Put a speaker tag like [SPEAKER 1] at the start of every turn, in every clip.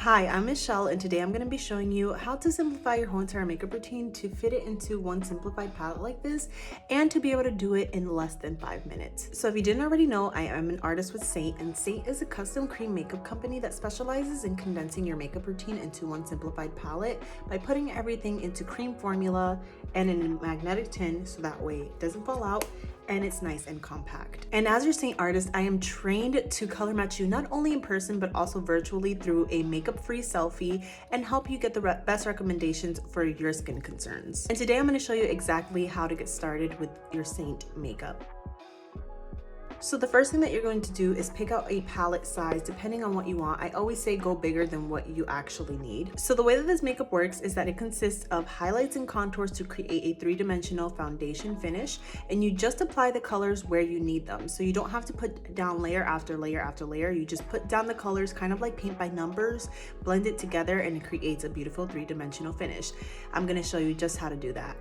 [SPEAKER 1] Hi, I'm Michelle, and today I'm going to be showing you how to simplify your whole entire makeup routine to fit it into one simplified palette like this and to be able to do it in less than 5 minutes. So if you didn't already know, I am an artist with SEINT, and SEINT is a custom cream makeup company that specializes in condensing your makeup routine into one simplified palette by putting everything into cream formula and in a magnetic tin so that way it doesn't fall out and it's nice and compact. And as your SEINT artist, I am trained to color match you not only in person but also virtually through a makeup-free selfie and help you get the best recommendations for your skin concerns. And today I'm going to show you exactly how to get started with your SEINT makeup. So the first thing that you're going to do is pick out a palette size depending on what you want. I always say go bigger than what you actually need. So the way that this makeup works is that it consists of highlights and contours to create a three-dimensional foundation finish, and you just apply the colors where you need them. So you don't have to put down layer after layer after layer. You just put down the colors kind of like paint by numbers, blend it together, and it creates a beautiful three-dimensional finish. I'm going to show you just how to do that.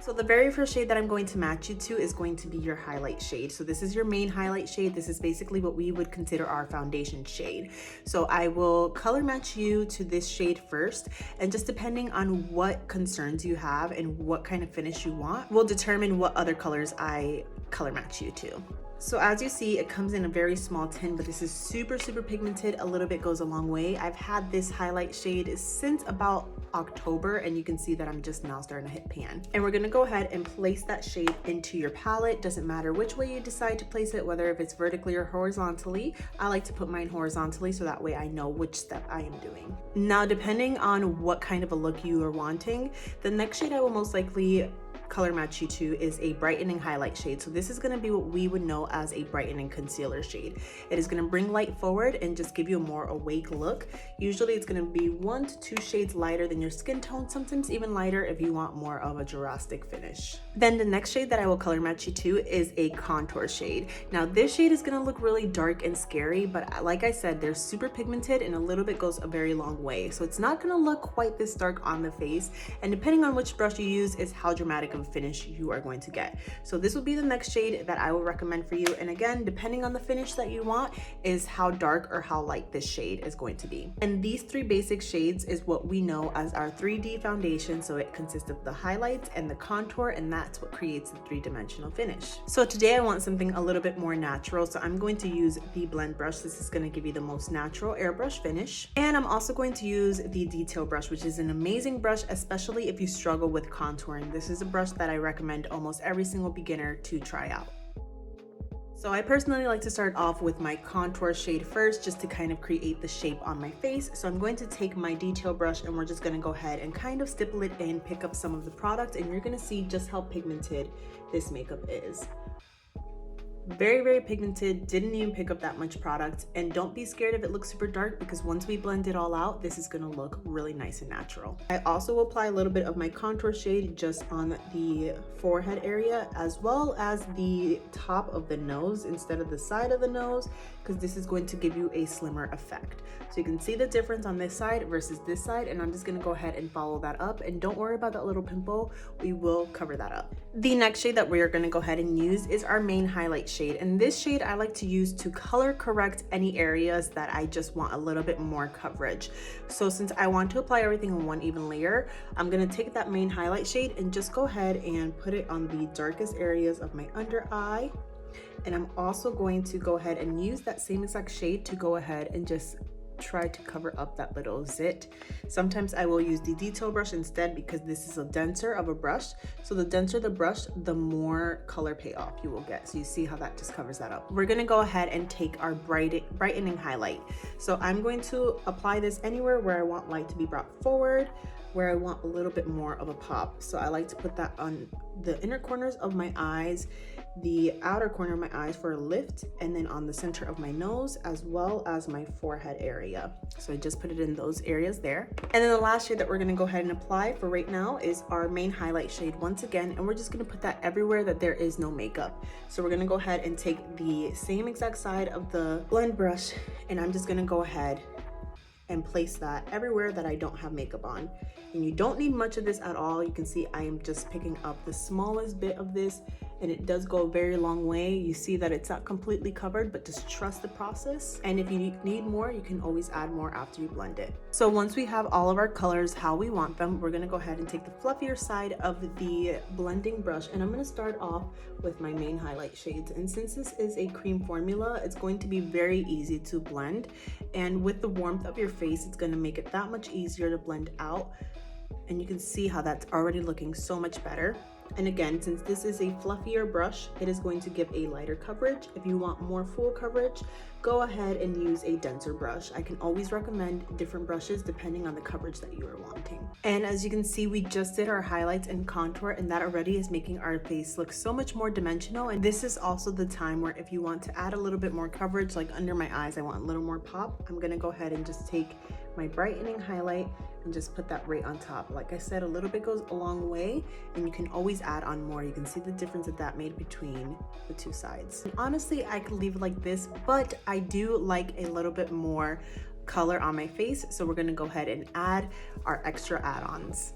[SPEAKER 1] So the very first shade that I'm going to match you to is going to be your highlight shade. So this is your main highlight shade. This is basically what we would consider our foundation shade. So I will color match you to this shade first, and just depending on what concerns you have and what kind of finish you want will determine what other colors I color match you to. So as you see, it comes in a very small tin, but this is super pigmented. A little bit goes a long way. I've had this highlight shade since about October, and you can see that I'm just now starting to hit pan. And we're gonna go ahead and place that shade into your palette. Doesn't matter which way you decide to place it, whether if it's vertically or horizontally. I like to put mine horizontally so that way I know which step I am doing. Now, depending on what kind of a look you are wanting, the next shade I will most likely color match you to is a brightening highlight shade. So this is going to be what we would know as a brightening concealer shade. It is going to bring light forward and just give you a more awake look. Usually it's going to be 1 to 2 shades lighter than your skin tone, sometimes even lighter if you want more of a drastic finish. Then the next shade that I will color match you to is a contour shade. Now this shade is going to look really dark and scary, but like I said, they're super pigmented and a little bit goes a very long way. So it's not going to look quite this dark on the face, and depending on which brush you use is how dramatic of finish you are going to get. So this will be the next shade that I will recommend for you, and again, depending on the finish that you want is how dark or how light this shade is going to be. And these 3 basic shades is what we know as our 3D foundation. So it consists of the highlights and the contour, and that's what creates the 3-dimensional finish. So today I want something a little bit more natural, so I'm going to use the blend brush. This is going to give you the most natural airbrush finish, and I'm also going to use the detail brush, which is an amazing brush, especially if you struggle with contouring. This is a brush that I recommend almost every single beginner to try out. So I personally like to start off with my contour shade first, just to kind of create the shape on my face. So I'm going to take my detail brush and we're just going to go ahead and kind of stipple it in, pick up some of the product, and you're going to see just how pigmented this makeup is. Very pigmented, didn't even pick up that much product. And don't be scared if it looks super dark, because once we blend it all out, this is gonna look really nice and natural. I also will apply a little bit of my contour shade just on the forehead area, as well as the top of the nose instead of the side of the nose, because this is going to give you a slimmer effect. So you can see the difference on this side versus this side, and I'm just gonna go ahead and follow that up. And don't worry about that little pimple, we will cover that up. The next shade that we are gonna go ahead and use is our main highlight shade. And this shade I like to use to color correct any areas that I just want a little bit more coverage. So since I want to apply everything in one even layer, I'm gonna take that main highlight shade and just go ahead and put it on the darkest areas of my under eye. And I'm also going to go ahead and use that same exact shade to go ahead and just try to cover up that little zit. Sometimes I will use the detail brush instead, because this is a denser of a brush. So the denser the brush, the more color payoff you will get. So you see how that just covers that up. We're gonna go ahead and take our brightening highlight. So I'm going to apply this anywhere where I want light to be brought forward, where I want a little bit more of a pop. So I like to put that on the inner corners of my eyes, the outer corner of my eyes for a lift, and then on the center of my nose, as well as my forehead area. So I just put it in those areas there. And then the last shade that we're gonna go ahead and apply for right now is our main highlight shade once again, and we're just gonna put that everywhere that there is no makeup. So we're gonna go ahead and take the same exact side of the blend brush, and I'm just gonna go ahead and place that everywhere that I don't have makeup on. And you don't need much of this at all. You can see I am just picking up the smallest bit of this, and it does go a very long way. You see that it's not completely covered, but just trust the process. And if you need more, you can always add more after you blend it. So once we have all of our colors how we want them, we're gonna go ahead and take the fluffier side of the blending brush, and I'm gonna start off with my main highlight shades. And since this is a cream formula, it's going to be very easy to blend. And with the warmth of your face, it's gonna make it that much easier to blend out. And you can see how that's already looking so much better. And again, since this is a fluffier brush, it is going to give a lighter coverage. If you want more full coverage, go ahead and use a denser brush. I can always recommend different brushes depending on the coverage that you are wanting. And as you can see, we just did our highlights and contour, and that already is making our face look so much more dimensional. And this is also the time where if you want to add a little bit more coverage, like under my eyes, I want a little more pop, I'm gonna go ahead and just take my brightening highlight and just put that right on top. Like I said, a little bit goes a long way, and you can always add on more. You can see the difference that made between the two sides. And honestly, I could leave it like this, but I do like a little bit more color on my face, so we're gonna go ahead and add our extra add-ons.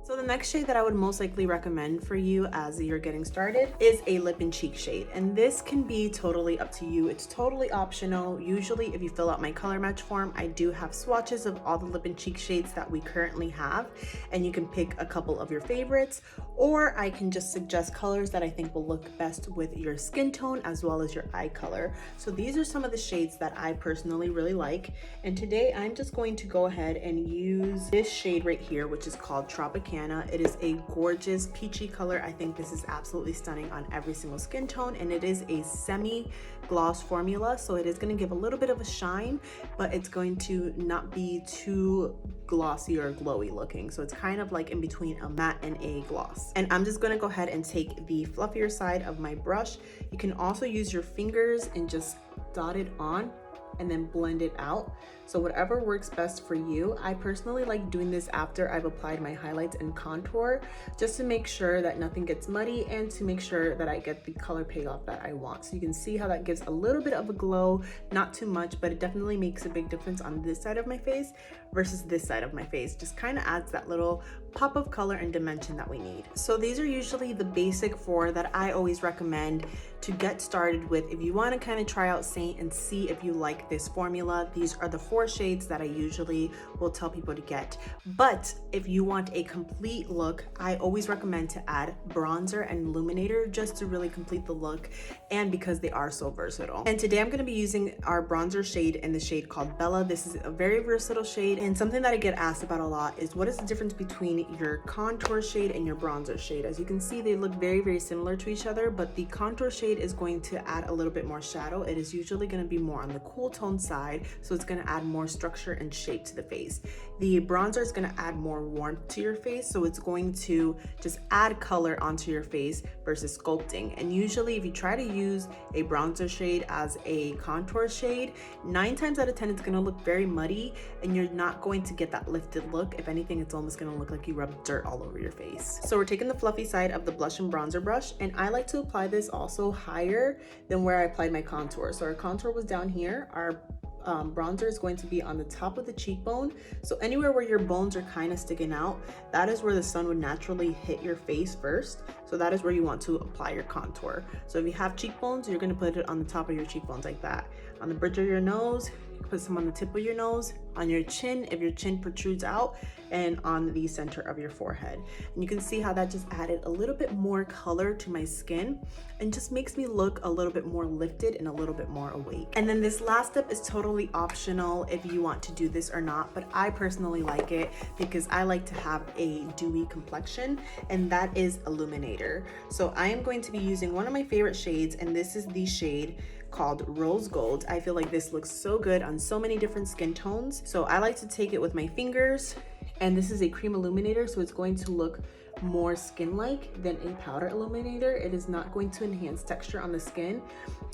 [SPEAKER 1] So the next shade that I would most likely recommend for you as you're getting started is a lip and cheek shade. And this can be totally up to you. It's totally optional. Usually if you fill out my color match form, I do have swatches of all the lip and cheek shades that we currently have. And you can pick a couple of your favorites, or I can just suggest colors that I think will look best with your skin tone as well as your eye color. So these are some of the shades that I personally really like. And today I'm just going to go ahead and use this shade right here, which is called Tropicana. It is a gorgeous peachy color. I think this is absolutely stunning on every single skin tone, and it is a semi-gloss formula, so it is going to give a little bit of a shine, but it's going to not be too glossy or glowy looking. So it's kind of like in between a matte and a gloss. And I'm just going to go ahead and take the fluffier side of my brush. You can also use your fingers and just dot it on and then blend it out. So whatever works best for you. I personally like doing this after I've applied my highlights and contour, just to make sure that nothing gets muddy and to make sure that I get the color payoff that I want. So you can see how that gives a little bit of a glow, not too much, but it definitely makes a big difference on this side of my face versus this side of my face. Just kind of adds that little pop of color and dimension that we need. So these are usually the basic four that I always recommend to get started with. If you want to kind of try out Saint and see if you like this formula, these are the four shades that I usually will tell people to get. But if you want a complete look, I always recommend to add bronzer and illuminator just to really complete the look, and because they are so versatile. And today I'm going to be using our bronzer shade in the shade called Bella. This is a very versatile shade, and something that I get asked about a lot is what is the difference between your contour shade and your bronzer shade. As you can see, they look very, very similar to each other, but the contour shade is going to add a little bit more shadow. It is usually going to be more on the cool tone side, so it's going to add more structure and shape to the face. The bronzer is going to add more warmth to your face, so it's going to just add color onto your face versus sculpting. And usually if you try to use a bronzer shade as a contour shade, 9 times out of 10 it's going to look very muddy, and you're not going to get that lifted look. If anything, it's almost going to look like you rubbed dirt all over your face. So we're taking the fluffy side of the blush and bronzer brush, and I like to apply this also higher than where I applied my contour. So our contour was down here, our bronzer is going to be on the top of the cheekbone. So anywhere where your bones are kind of sticking out, that is where the sun would naturally hit your face first. So that is where you want to apply your contour. So if you have cheekbones, you're going to put it on the top of your cheekbones like that. On the bridge of your nose, put some on the tip of your nose, on your chin if your chin protrudes out, and on the center of your forehead. And you can see how that just added a little bit more color to my skin and just makes me look a little bit more lifted and a little bit more awake. And then this last step is totally optional if you want to do this or not, but I personally like it because I like to have a dewy complexion, and that is illuminator. So I am going to be using one of my favorite shades, and this is the shade called Rose Gold. I feel like this looks so good on so many different skin tones. So I like to take it with my fingers, and this is a cream illuminator, so it's going to look more skin-like than a powder illuminator. It is not going to enhance texture on the skin.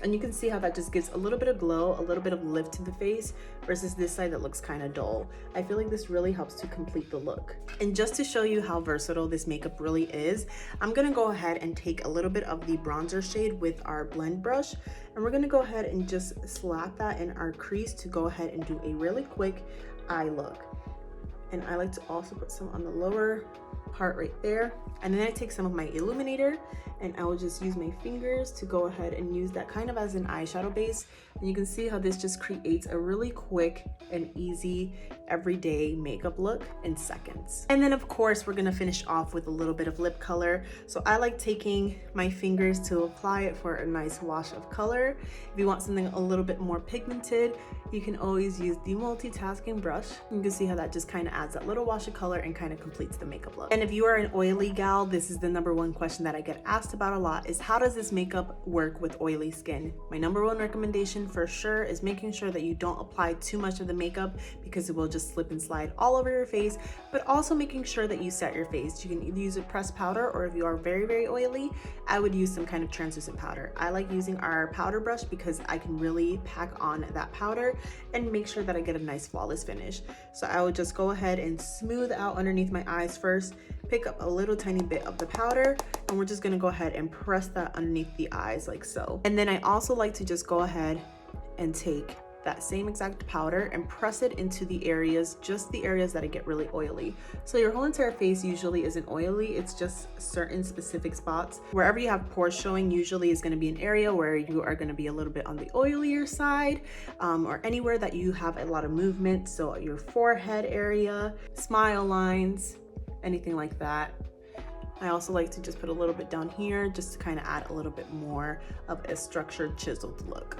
[SPEAKER 1] And you can see how that just gives a little bit of glow, a little bit of lift to the face versus this side that looks kind of dull. I feel like this really helps to complete the look. And just to show you how versatile this makeup really is, I'm gonna go ahead and take a little bit of the bronzer shade with our blend brush, and we're gonna go ahead and just slap that in our crease to go ahead and do a really quick eye look. And I like to also put some on the lower part right there. And then I take some of my illuminator and I will just use my fingers to go ahead and use that kind of as an eyeshadow base. And you can see how this just creates a really quick and easy everyday makeup look in seconds. And then of course, we're gonna finish off with a little bit of lip color. So I like taking my fingers to apply it for a nice wash of color. If you want something a little bit more pigmented, you can always use the multitasking brush. You can see how that just kind of adds that little wash of color and kind of completes the makeup look. And if you are an oily gal, this is the #1 question that I get asked about a lot, is how does this makeup work with oily skin? My #1 recommendation for sure is making sure that you don't apply too much of the makeup because it will just slip and slide all over your face, but also making sure that you set your face. You can either use a pressed powder, or if you are very, very oily, I would use some kind of translucent powder. I like using our powder brush because I can really pack on that powder and make sure that I get a nice flawless finish. So I would just go ahead and smooth out underneath my eyes first, pick up a little tiny bit of the powder, and we're just gonna go ahead and press that underneath the eyes like so. And then I also like to just go ahead and take that same exact powder and press it into the areas, just the areas that I get really oily. So your whole entire face usually isn't oily, it's just certain specific spots. Wherever you have pores showing usually is gonna be an area where you are gonna be a little bit on the oilier side, or anywhere that you have a lot of movement. So your forehead area, smile lines, anything like that. I also like to just put a little bit down here just to kind of add a little bit more of a structured, chiseled look.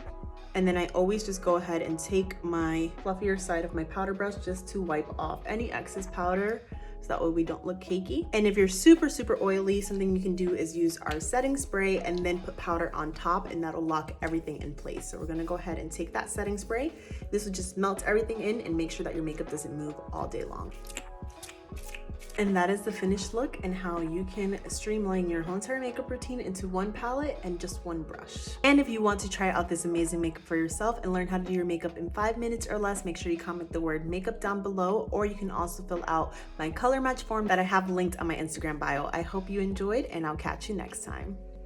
[SPEAKER 1] And then I always just go ahead and take my fluffier side of my powder brush just to wipe off any excess powder, so that way we don't look cakey. And if you're super, super oily, something you can do is use our setting spray and then put powder on top, and that'll lock everything in place. So we're gonna go ahead and take that setting spray. This will just melt everything in and make sure that your makeup doesn't move all day long. And that is the finished look and how you can streamline your whole entire makeup routine into one palette and just one brush. And if you want to try out this amazing makeup for yourself and learn how to do your makeup in 5 minutes or less, make sure you comment the word makeup down below, or you can also fill out my color match form that I have linked on my Instagram bio. I hope you enjoyed, and I'll catch you next time.